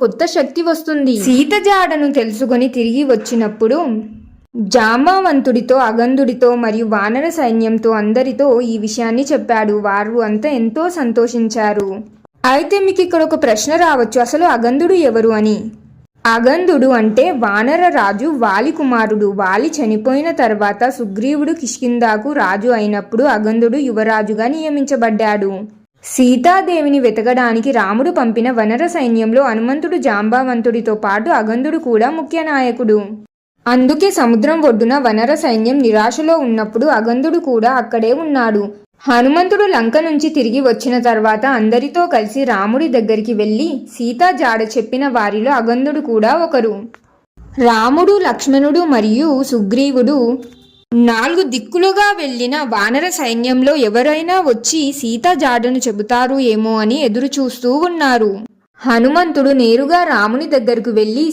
కొత్త శక్తి వస్తుంది. సీత జాడను తెలుసుకొని తిరిగి వచ్చినప్పుడు జాంబవంతుడితో, అగంధుడితో మరియు వానర సైన్యంతో అందరితో ఈ విషయాన్ని చెప్పాడు. వారు అంతా ఎంతో సంతోషించారు. అయితే మీకు ఇక్కడ ఒక ప్రశ్న రావచ్చు, అసలు అగంధుడు ఎవరు అని. అగంధుడు అంటే వానర రాజు వాలి కుమారుడు. వాలి చనిపోయిన తర్వాత సుగ్రీవుడు కిష్కింధాకు రాజు అయినప్పుడు అగంధుడు యువరాజుగా నియమించబడ్డాడు. సీతాదేవిని వెతకడానికి రాముడు పంపిన వానర సైన్యంలో హనుమంతుడు, జాంబవంతుడితో పాటు అగంధుడు కూడా ముఖ్య నాయకుడు. అందుకే సముద్రం ఒడ్డున వానర సైన్యం నిరాశలో ఉన్నప్పుడు అగంధుడు కూడా అక్కడే ఉన్నాడు. హనుమంతుడు లంక నుంచి తిరిగి వచ్చిన తర్వాత అందరితో కలిసి రాముడి దగ్గరికి వెళ్ళి సీతా జాడ చెప్పిన వారిలో అగంధుడు కూడా ఒకరు. రాముడు, లక్ష్మణుడు మరియు సుగ్రీవుడు 4 దిక్కులుగా వెళ్ళిన వానర సైన్యంలో ఎవరైనా వచ్చి సీతా జాడను చెబుతారు ఏమో అని ఎదురు చూస్తూ ఉన్నారు. హనుమంతుడు నేరుగా రాముని దగ్గరకు వెళ్ళి